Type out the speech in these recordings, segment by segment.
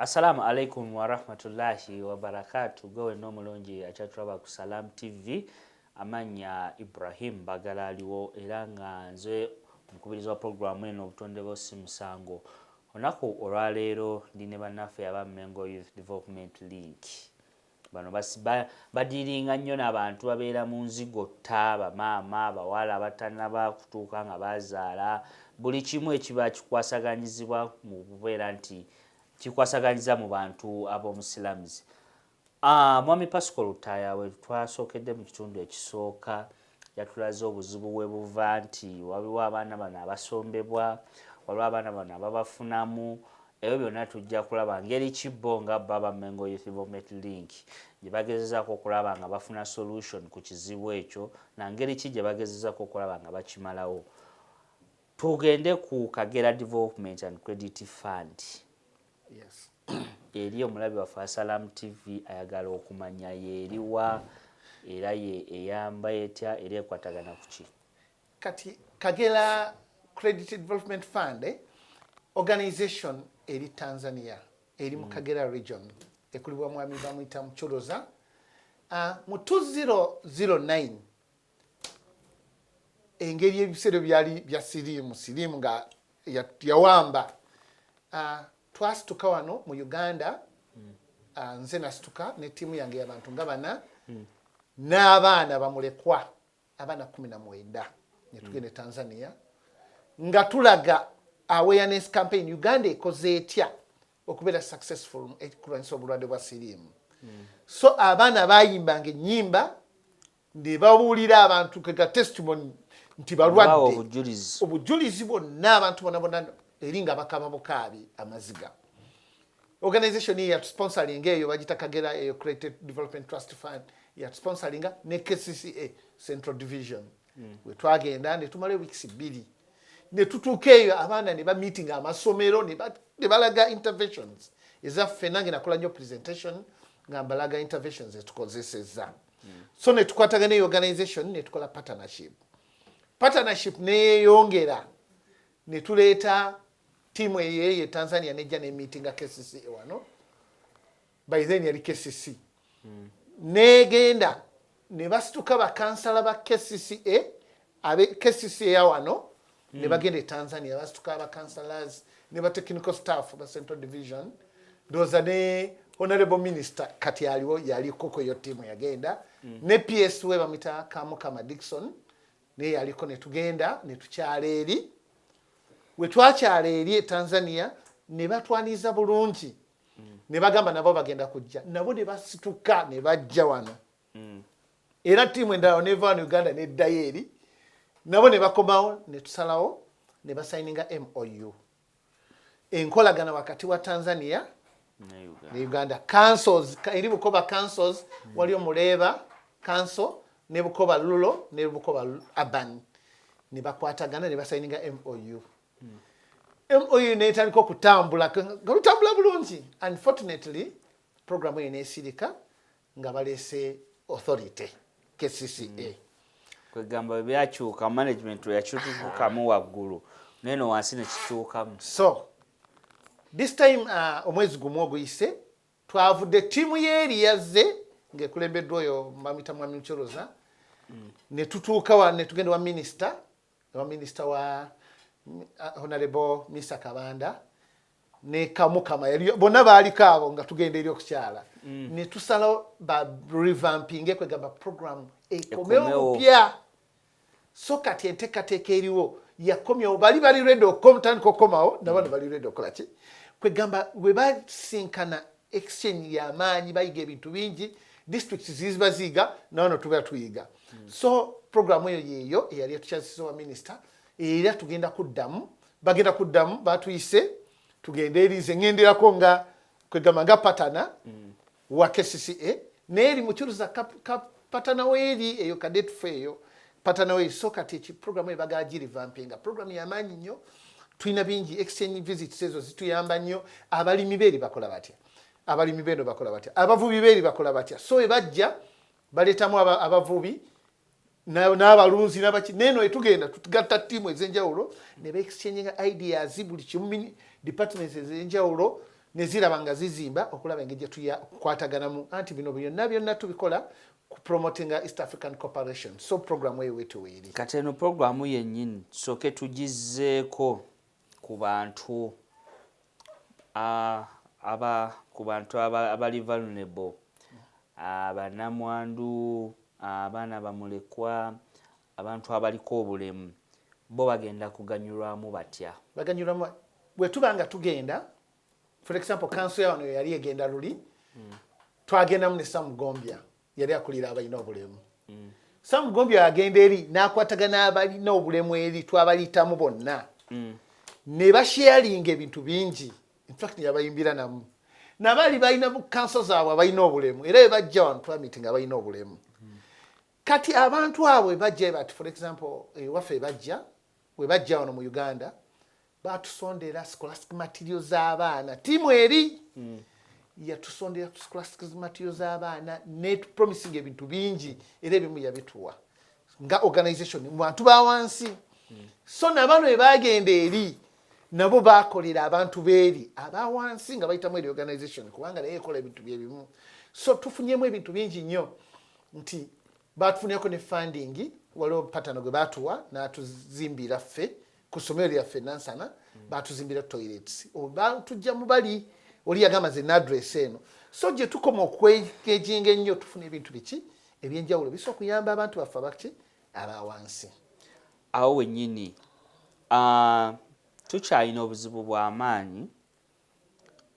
Assalamu alaikum wa rahmatullahi wa barakatuh. Gowe n'omulungi akyatulaba ku Salam TV. Amanya Ibrahim Bagala aliwo era nga nze omukubiriza wa programu eno obutonde bw'osi musango. Olunaku olwaleero ndi ne bannaffe aba Mengo Youth Development Link. Bano badiringa nnyo n'abantu babeera mu nzigotta, bamaama, bawala abatannaba kutuuka nga bazaala. Buli kimu ekiba kikwasaganyizibwa mu kubeera nti kikwasaganyiza mu bantu ab'omusiramuzi. Mwami Pascal Lutaya we twasookedde mu kitundu ekisooka yatulaze obuzibu bwe buva nti waliwo abaana bano abasombebwa, waliwo abaana bano ababafunamu. Ebyo byonna tujja kulaba ngeri kibbo nga baba Mengo Youth Development Link gye bagezezaako okulaba nga bafuna solution ku kizibu ekyo na ngeri ki gye bagezezaako okulaba nga bakimalawo. Tugende ku Kagera Development and Credit Fund. Yes. Eri omulabi wa Salam TV ayagala okumanya yeeriwa era ye eyamba etya era ekwatagana ku ki. Kati Kagera Credit Development Fund organization eri Tanzania eri mu Kagera region ekulibwa mwami bamuyita Mucholoza mu 2009 engeri ebisero byali bya sirimu nga yawamba twasituka wano mu Uganda nze nasituka ne tiimu yange y'abantu nga bana n'abaana bamulekwa abaana 19 ne tugenda Tanzania nga tulaga awareness campaign Uganda ekoze etya okubeera successful ekulwanyisa obulwadde bwa sirimu. So abaana bayimbanga ennyimba ne babuulira abantu kega testimony nti balwadde obujulizi bonna abantu bonna eri nga bakaba bukaabi amaziga. Organization ya sponsoring eyo bagita Kagera Credit Development Trust Fund ya sponsoring ne KCCA Central Division. We twagenda ne tumale weeks 2 ne tutuuka eyo abaana ne ba meeting amasomero ne balaga interventions ezaffe nange nakola nnyo presentation nga mbalaga interventions etukozeseza. So ne tukwatagana eyo organization ne tukola partnership ne yongera ne tuleeta timu ye Tanzania nejja ne meeting KCCA wano by then yali KCC negenda ne basituka ba kansala ba KCCA abe KCCA wano ne bagenda Tanzania basituka ba councillors ne ba technical staff ba Central Division doza ne honorable minister kati aliwo yali koko yo timu yagenda ne PS we bamita kama Dickson ne yaliko ne tugenda ne tukyala eri we twakyala eri Tanzania ne batwaniza bulungi ne bagamba nabo bagenda kujja nabo ne basituka ne bajja wano era timu endala ne va Uganda ne dayeri nabo ne bakomawo ne tusalawo ne basaininga MOU enkolagana wakati wa Tanzania ne Uganda councils eri Bukoba councils waliyo Muleba council ne Bukoba Lulo ne Bukoba Abaana ne bakwatagana ne basaininga MOU. MOU ne tandika okutambula bulungi. Unfortunately program eno esirika nga balese authority KCCA. Kwegamba byakyuka management yakyukamu waggulu neno wansi ne kikyukamu. So this time omwezi gumu oguyise twavudde tiimu yeeri yazze ng'ekulembeddwa oyo mamita mwami Mucholoza ne tutuuka wa ne tugenda wa minister wa Honorable Mr. Kabanda ne Kamukama yali bonna baaliko abo nga tugenda eri okukyala ne tusala ba revamping kwegamba program ekomewo pya. So kati enteekateeka eriwo yakomyewo bali ready okutandika okukomawo nabano bali ready okukola ki kwegamba we basinkana exchange y'amaanyi bayiga ebintu bingi districts ziziba ziiga nabano tuba tuyiga. So program eyo yeeyo eyali etukyazisiza wa minister era tugenda kuddamu batuyise tugenda erize ngenderako nga kwegamba nga patana wa KCCA neeri Mucholoza patana weeri eyo kadetfu eyo patana weeri. So kati eki program eyo bagala girivampinga program y'amaanyi nnyo tulina bingi exchange visits ezo zituyamba nnyo. Abalimi beeri bakola batya abalimi beno bakola batya abavubi beeri bakola batya. So ebajja baleetamu abavubi n'abalunzi n'abaki neno etugenda tugatta tiimu ez'enjawulo ne ba exchange ideas buli kimu departments ez'enjawulo neziraba nga zizimba okulaba engeri gye tukwataganamu anti bino byonna tubikola ku promoting East African Cooperation. So program eyo wetu weeri. Kati eno programu yennyini tusooke tugizeeko ku bantu abali vulnerable, abannamwandu, abaana bamulekwa, abantu abaliko obulemu, bo bagenda kuganyulwamu batya? Baganyulwamu bwe tuba nga tugenda, for example council ya wano yali egenda luli, twagendamu ne Sam Gombya yali akulira abalina obulemu. Sam Gombya agenda eri n'akwatagana abalina obulemu eri twabalitamu bonna. Ne basharinga ebintu bingi. In fact yabayimbira namu. Nabali balina mu council zaabwe abalina obulemu era bajja wano twa meeting abalina obulemu. Kati abantu abo bajja bati for example waffe bajja we bajja wano mu Uganda batusondera scholastic materials z'abaana timu eri yatusondera scholastic materials z'abaana net promising ebintu bingi era ebimu yabituwa nga organization mu bantu ba wansi. So nabano ebagenda eri nabo bakolera abantu beeri abawansi nga bayitamu eri organization kubanga naye ekola ebintu byebimu. So tufunyemu ebintu bingi nnyo nti batufuneko ne funding waliwo patano gwe batuwa n'atuzimbira ffe ku ssomero lyaffe Nansana batuzimbira toilets tujja mu bali oli yagamaze n'address eno. So gye tukoma okwegejinga ennyo tufuna ebintu biki ebyenjawulo biso okuyamba abantu baffe abaki abawansi. Awo wennyini tukyalina obuzibu bw'amaanyi.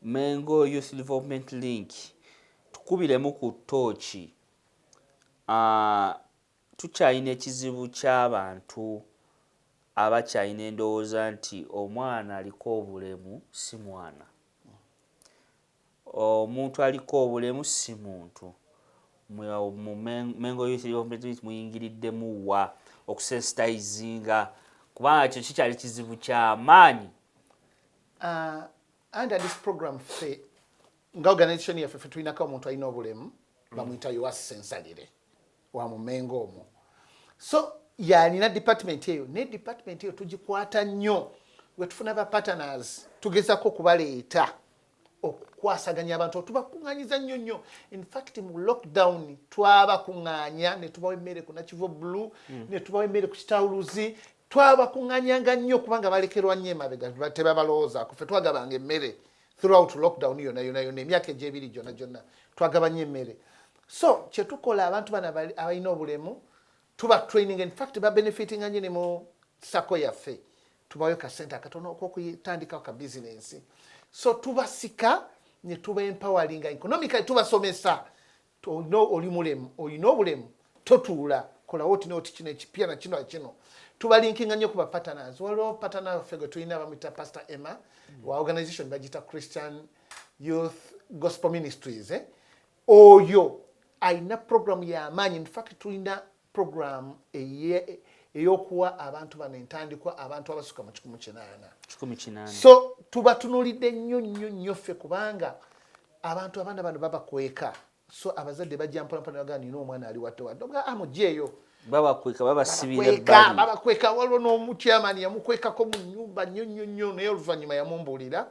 Mengo Youth Development Link tukubiremu ku ttooki. Tukyalina ekizibu ky'abantu abakyalina endowooza nti omwana aliko obulemu si mwana, omuntu aliko obulemu si muntu. Mu Mengo Youth Development Link muyingiriddemu wa okusensitizinga kubanga kyo kikyali kizibu ky'amaanyi. Under this program ffe nga organization yaffe tulinako omuntu alina obulemu bamuyita yowasensalire wa mu Mengo omwo. So yalina department eyo ne department eyo tugikwata nnyo we tufuna ba partners tugezako kubaleeta okukwasaganya abantu tubakunganyiza nnyo. In fact mu lockdown twabakunganya ne tubawa emmere ku Nakivo Blue ne tubawa emmere ku Kitawuluzi twabakunganyanga nnyo kubanga balekerwa nnyo emabega tebabalowooza ku ffe twagabanga emmere throughout lockdown yonna emyaka egy'ebiri gyonna twagabanya emmere. So kye tukola abantu bana abalina obulemu tuba training, in fact ba benefiting nnyo ne mu sako yaffe tubayo ka center akatono okuyitandikawo ka business. So tubasika ne tuba empowering economically tubasomesa oli mulemu olina obulemu totuula kola woti n'oti kino ekipya na kino tubalinkinga nnyo kuba partners. Waliwo partner waffe gwe tulina bamuyita Pastor Emma wa organization bagita Christian Youth Gospel Ministries. Oyo alina program y'amaanyi. In fact tulina program eyokuwa abantu bano entandikwa abantu abasuka mu 18. So tubatunulidde nnyo ffe kubanga abantu abaana bano babakweka. So abazadde bajja mpolampola bagamba nina omwana ali wadde amugyeyo babakweka babasibira ebbali babakweka. Waliwo n'omutyamani yamukwekako mu nnyumba nnyo naye oluvannyuma yamumbuulira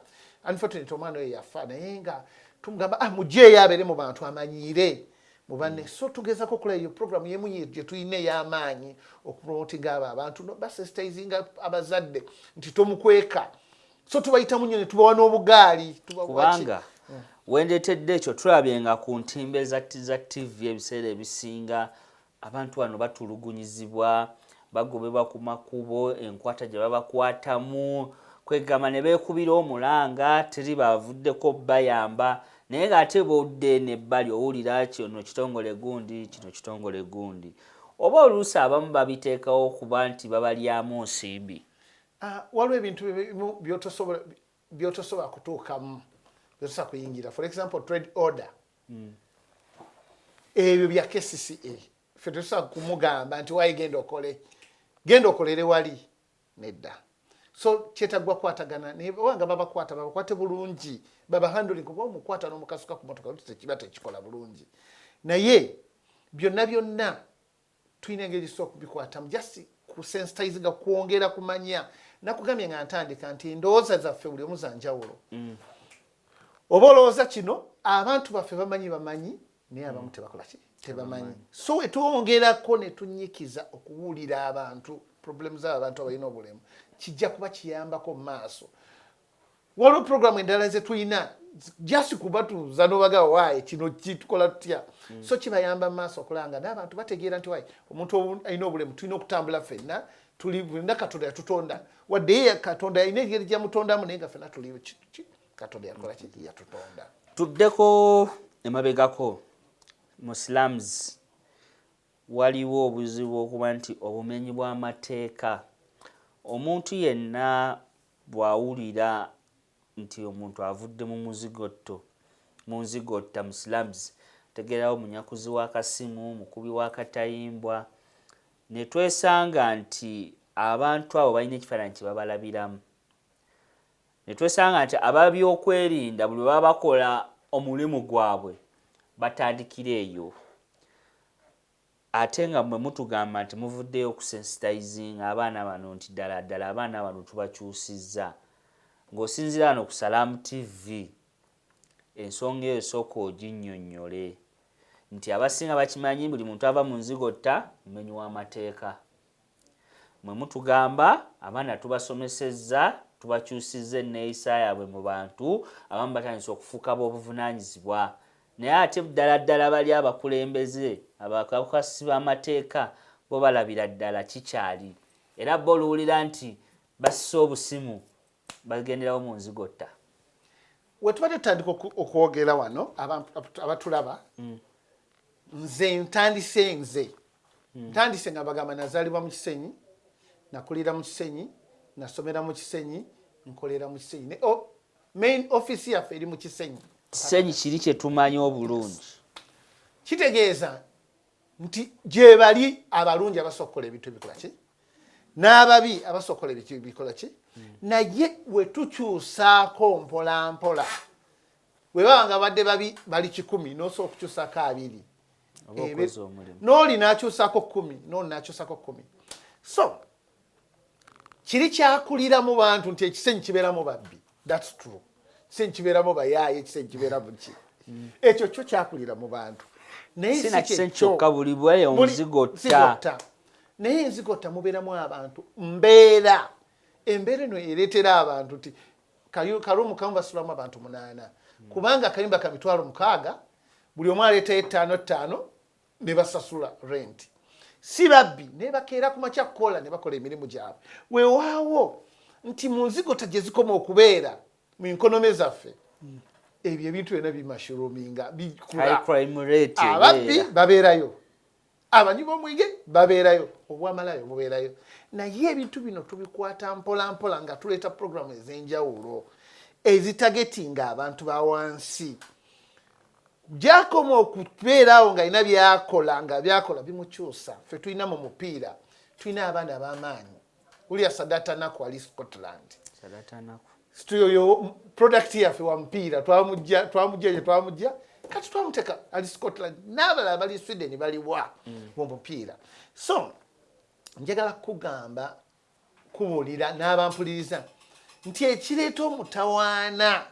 unfortunately omwana oyo yafa naye nga tumugamba mugyeyo abeere mu bantu amanyiire mubanne. So tugezako okola eyo program yemu gye tulina ey'amaanyi okupromotinga abo abantu basensitizinga abazadde nti tomukweka. So tubayitamu nnyo ne tubawa n'obugaali kubanga wendeetedde ekyo tulabye nga ku ntimbe za TV ebiseera ebisinga abantu bano batulugunyizibwa bagobebwa ku makubo enkwata gye babakwatamu kwegamba ne beekubira omulanga teri bavuddeko bayamba naye ng'ate bodde n'ebbali owulira kino kitongole gundi oba oluusi abamu babiteekawo okuba nti babalyamu nsimbi. Waliwo ebintu byotosobola kutuukamu byotosobola kuyingira. For example trade order ebyo bya KCCA ffe tosobola kumugamba nti wayi genda okolere wali nedda. So kyetagwa kwatagana wanga babakwate bulungi babahandling kuba omukwata n'omukasuka ku motoka tekiba tekikola bulungi naye byonna tulina engeri okubikwatamu just kusensitizinga kwongera kumanya nakugambye nga ntandika nti endowooza zaffe buli omu za njawulo. oba olowooza kino abantu baffe bamanyi naye abamu tebakola ki tebamanyi. So wetwongerako ne tunyikiza okuwulira abantu problemu z'abantu abalina obulemu kijja kuba kiyambako mu maaso. Waliwo programu endala ze tulina just kubatuuza n'obagawa waayi kino kitukola tutya. So kibayamba mu maaso okulanga n'abantu bategeera nti waayi omuntu alina obulemu tulina okutambula ffenna tuli bulina Katonda yatutonda wadde ye Katonda alina engeri gyamutondamu naye nga ffenna tuli Katonda yakola ki yatutonda. Tuddeko emabegako mu slums waliwo obuzibu okuba nti obumenyi bw'amateeka. Omuntu yenna bw'awulira nti omuntu avudde mu nzigotta mu slums tegeerawo munyakuzi w'akasimu, mukubi w'akatayimbwa, ne twesanga nti abantu abo balina ekifaananyi kye babalabiramu. Ne twesanga nti ababyokwerinda buli baba bakola omulimu gwabwe batandikira eyo. Ate nga mwe mutugamba nti muvuddeyo okusensitizing abaana bano nti ddala ddala abaana bano tubakyusizza. Ng'osinziira wano ku Salaam TV ensonga eyo sooka oginnyonnyole nti abasinga bakimanyi buli muntu ava mu nzigotta mumenyi w'amateeka. Mwe mutugamba abaana tubasomesezza tubakyusizza enneeyisa yaabwe mu bantu abamu batandise okufuuka b'obuvunaanyizibwa. Naye ate ddala ddala bali abakulembeze abakakasi b'amateeka bo balabira ddala kikyali era bo oluwulira nti bassisa obusimu bagenderawo mu nzigotta. We tuba tutandika okwogera wano abatulaba nze ntandise nga bagamba nazaalibwa mu Kisenyi, nakulira mu Kisenyi, nasomera mu Kisenyi, nkolera mu Kisenyi. Main office yaffe eri mu Kisenyi. Kisenyi kiri kye tumanyi obulungi. Kitegeeza nti gye bali abalungi abasokola ebintu ebikola ki n'ababi abasokola ebintu ebikola ki. Naye we tukyusaako mpola mpola we babanga badde babi bali 100 n'osobola okukyusaako 2 n'oli n'akyusaako 10 n'oli n'akyusaako 10. So kiri kyakulira mu bantu nti Ekisenyi kibeeramu babbi. That's true. Ekisenyi kibeeramu bayaaye, Ekisenyi kibeeramu ki ekyo kyo kyakulira mu bantu. Naye sina Kisenyi kyokka buli bwe omuzigota. Naye enzigota mubeeramu abantu mbeera. Embeera eno ereetera abantu nti kalumu kamu basulamu abantu 8 kubanga kayimba ka 6,000 buli omu aleetayo 5 ne basasula rent. Si babbi ne bakeera ku makya kukola ne bakola emirimu gyabwe. Weewaawo nti mu nzigota gye zikoma okubeera mu nkonome zaffe ebyo ebintu byonna bimashuruminga bikula. Ababbi babeerayo, abanyi b'omwenge babeerayo, obwamalayo bubeerayo. Naye ebintu bino tubikwata mpola mpola nga tuleeta programu ez'enjawulo ezitagetinga abantu ba wansi. Gyakoma okubeerawo nga alina byakola nga byakola bimukyusa. Ffe tulina mu mupiira tulina abaana ab'amaanyi. Uliya Sadata Naku ali Scotland. Studio product yaffe wa mupiira twamujja kati twamuteka ali Scotland n'abalala bali Sweden baliwa mu mupiira. So njagala kugamba kubuulira n'abampuliriza nti ekireeta omutawaana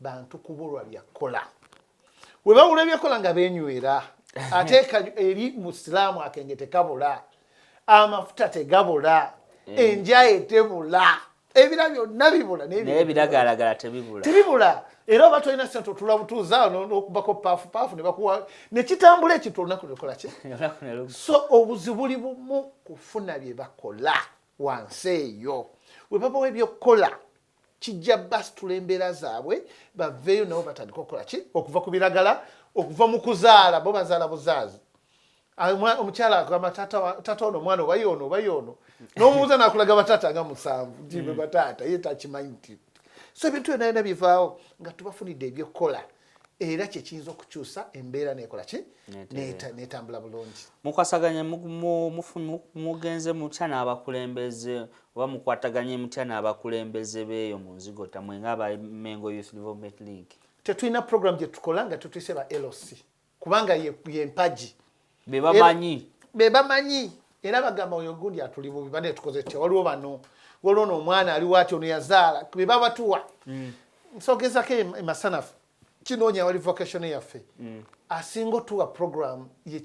bantu kubulwa byakola. We bawula byakola nga beenywera ateeka eri musiraamu akenge tekabula, amafuta tegabula, enjaye tebula, ebira byonna bibula n'ebiragalalagala tebibula. Era oba tolina sente otula butuuza n'okubako paafu ne bakuwa ne kitambula ekintu olunaku lukola ki. So obuzibu buli bumu kufuna bye bakola wansi eyo. We babawa ebyokukola kijja basitula embeera zaabwe baveeyo nabo batandika okukola ki okuva ku biragala okuva mu kuzaala bo bazaala buzaazi. Omukyala agamba taata ono omwana oba yoono n'omubuuza n'akulaga bataata nga 7 nti be bataata ye takimanyi nti. So ebintu byonna bivaawo nga tubafunidde ebyokukola era kye kiyinza okukyusa embeera nekola ki netambula bulungi. Mukwasaganya mugenze mutya n'abakulembeze oba mukwataganye mutya n'abakulembeze beeyo mu nzigota mwe ng'aba Mengo Youth Development League? Tetulina program gye tukola nga tutuyise ba LOC kubanga ye mpaji be bamanyi era bagamba oyo gundi atuli bubi bane tukoze kye waliwo bano waliwo n'omwana ali waati ono yazaala be babatuwa nsogezako emasanafu kinoonya wali vocation yaffe asinga otuwa program ye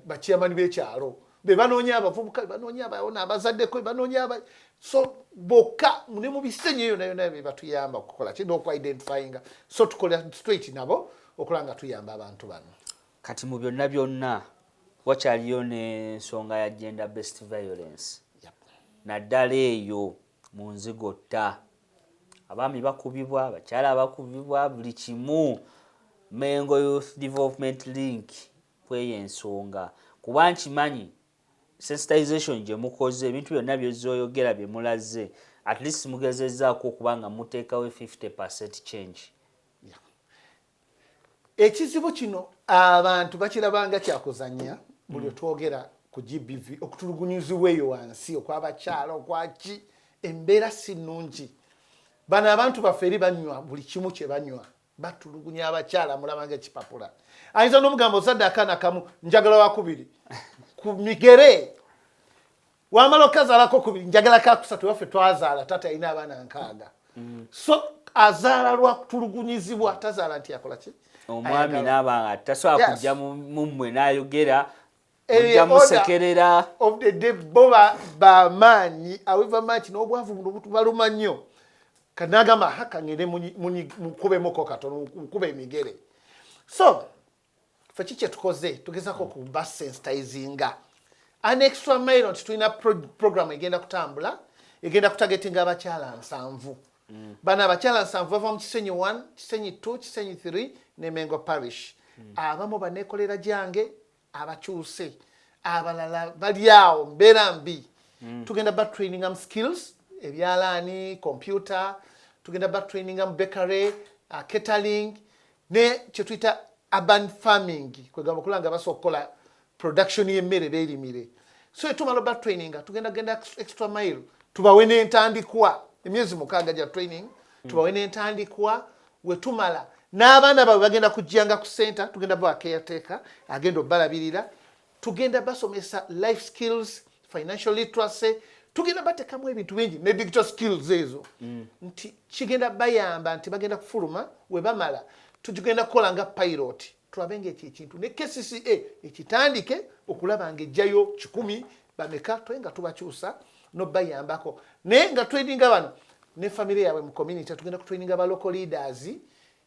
bachairman b'ekyalo be banoonya abavubuka banoonya abaana abazaddeko banoonya so bokka ne mu bisenyi yonna be batuyamba okukola kino okwidentifyinga so tukola straight nabo okulaba nga tuyamba abantu bano. Kati mu byonna wakyaliyo n'ensonga ya gender based violence. Naddala eyo mu nzigotta abaami bakubibwa abakyala bakubibwa buli kimu. Mengo Youth Development Link kweyo ensonga kuba nkimanyi sensitization gye mukoze ebintu byonna byozoyogera bye mulaze at least mugezezzaako okuba nga muteekawo 50% change. Ekizibu kino abantu bakirabanga kyakuzanya buli otwogera ku GBV okutulugunyizibwa eyo wansi okwabakyala okwaki embeera si nnungi. Bano abantu baffe eri banywa buli kimu kye banywa batulugunya abakyala mulabanga ekipapula ayinza n'omugamba ozadde akaana kamu njagala wakubiri ku migere wamala okazaalako kubiri njagala kakusatu waffe twazaala tata alina abaana 6 so azaala lwakutulugunyizibwa tazaala nti akola ki omwami n'abanga tasobola kujja mummwe n'ayogera mujja musekerera of the day bo bamaanyi however much n'obwavu buno butubaluma nnyo kanagamba hakangere mukubemoko katono mukube emigere. So fe kiki tukoze tugezako kuba sensitizinga an extra mile nti tulina program egenda kutambula egenda kutagetinga abakyala 7 bana abakyala 7 bava mu Kisenyi 1 Kisenyi 2 Kisenyi 3 ne Mengo Parish abamu banekolera jange abakyuse abalala bali awo mbeera mbi tugenda ba training am skills ebyalaani computer tugenda ba training am bakery catering ne kyetuyita urban farming kwegamba kulanga basokola production y'emmere beerimire so etumala ba training tugenda extra mile tubawe n'entandikwa emyezi 6 gya training tubawe n'entandikwa wetumala n'abaana baabwe bagenda kujjanga ku center tugenda ba caretaker agenda obalabirira tugenda basomesa life skills financial literacy tugenda batekamu ebintu bingi ne digital skills ezo nti kigenda bayamba nti bagenda kufuluma we bamala tugenda kukola nga pilot tulabenga ekintu ne KCCA ekitandike okulaba nga ejjayo 10 bameka twenga tubakyusa no bayambako ne nga trading abantu ne family yawe mu community tugenda ku training aba local leaders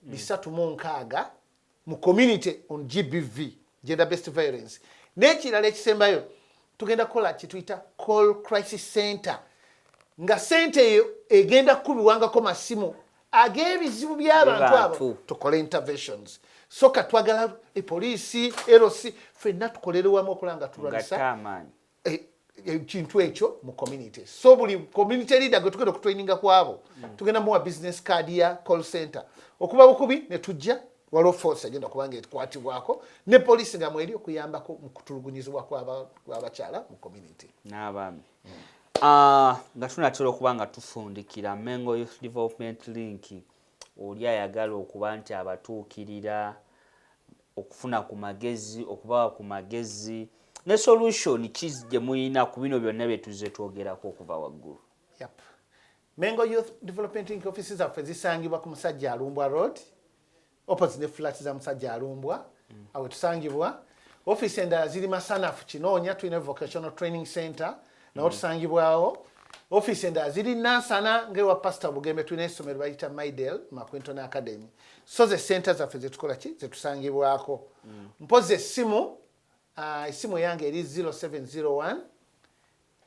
306 mu community on GBV gender based violence n'ekirala ekisembayo tugenda kola kituyita call crisis center nga center eyo egenda kubiwangako masimu ag'ebizibu by'abantu abo tukole interventions so katwagala poliisi LC ffenna tukolere wamu okulanga tulwanisa ekintu ekyo mu community so buli community leader gwe tugenda okutraininga kwabo tugenda muwa business card ya call center okuba bukubi ne tujja waliwo force agenda kubanga ekwatibwako ne poliisi nga mweri okuyambako mu kutulugunyizibwa kw'abakyala mu community n'abaami. Nga tunatera okuba nga tufundikira Mengo Youth Development Link oli ayagala okuba nti abatuukirira okufuna ku magezi okubawa ku magezi ne solution kizije muyina ku bino byonna bye tuzze twogerako okuva waggulu. Mengo Youth Development Link offices zaffe zisangibwa ku Musajja Alumbwa Road opposite ne flat za Musajja Alumbwa awe tusangibwa. Office endala ziri Masanafu Kinoonya tulina vocational training center nawo tusangibwawo. Office endala ziri Nansana ngewa Pastor Bugembe tulina essomero bayita Maidel Makwinton Academy. So ze center zaffe zetukola ki zetusangibwako. Mpoze essimu isimu yange eri 0701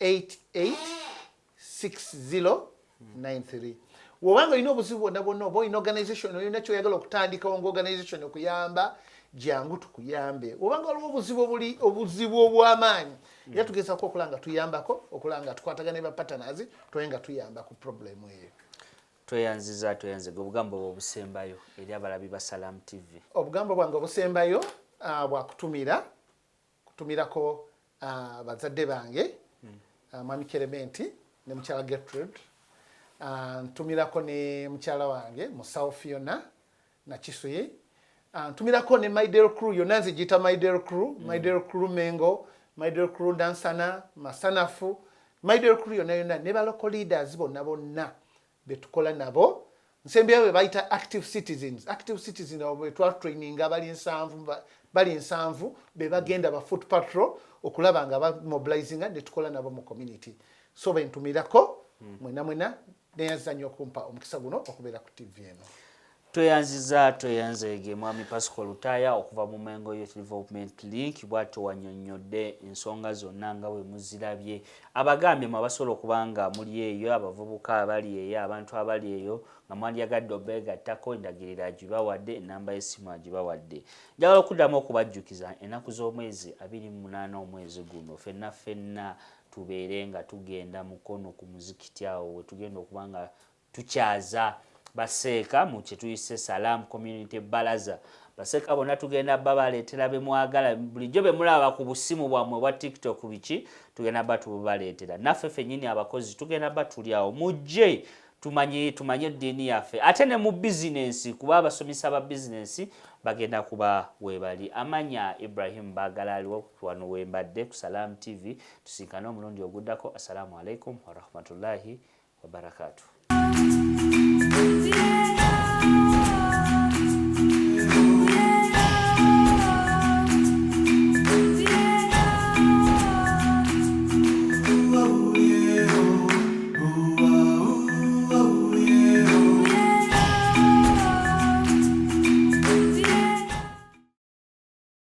886093. Wobanga ino obuzibu bwonna oba ino organization olina kyoyagala okutandikawo ng'organization okuyamba jangu tukuyambe. Wobanga waliwo obuzibu obw'amaanyi era tugezaako okulanga tuyambako okulanga tukwatagana ba partners twenga tuyamba ku problem eyo. Tweyanziza obugambo obusembayo eri abalabi ba Salam TV. Obugambo bwange obusembayo kutumirako bazadde bange Mami Kerementi ne mukyala Gertrude ntumirako ne mukyala wange Musawo Fiona na Kisuye ntumirako ne Maidel Crew yonna nze giyita Maidel Crew Maidel Crew Mengo Maidel Crew Dansana Masanafu Maidel Crew yonna ne ba local leaders bonna betukola nabo nsembera we bayita active citizens. Active citizens abo twatraininga bali nsanvu be bagenda ba foot patrol okulaba nga ba mobilizinga ne tukola nabo mu community. So bentumirako mwena neyanza nnyo okumpa omukisa guno okubeera ku TV eno. Tweyanzege Mwami Pascal Lutaya okuva mu Mengo Youth Development Link bw'atyo wannyonnyodde ensonga zonna nga bwe muzirabye. Abagambye mwabasobola okubanga muli eyo, abavubuka abali eyo, abantu abali eyo nga mwandyagadde obeegattako, endagiriro agibawadde, ennamba y'essimu agibawadde. Njagala okuddamu okubajjukiza ennaku z'omwezi 28 omwezi guno ffenna tubeere nga tugenda mukono ku muzikiti awo we tugenda okuba nga tukyaza baseeka mu kye tuyise Salam Community Balaza. Baseeka bonna tugenda babaleetera be mwagala, bulijjo be mulaba ku busimu bwammwe bwa TikTok biki tugenda batubaleetera. Naffe ffennyini abakozi tugenda batuli awo mujje tumanye eddiini yaffe ate ne mu bizinensi kuba abasomesa ba bizinensi bagenda kuba weebali. Amanya Ibrahim Bagala aliwo wano wembadde ku Salam TV. Tusinkane omulundi oguddako. Assalamu alaikum wa rahmatullahi wa barakatuh.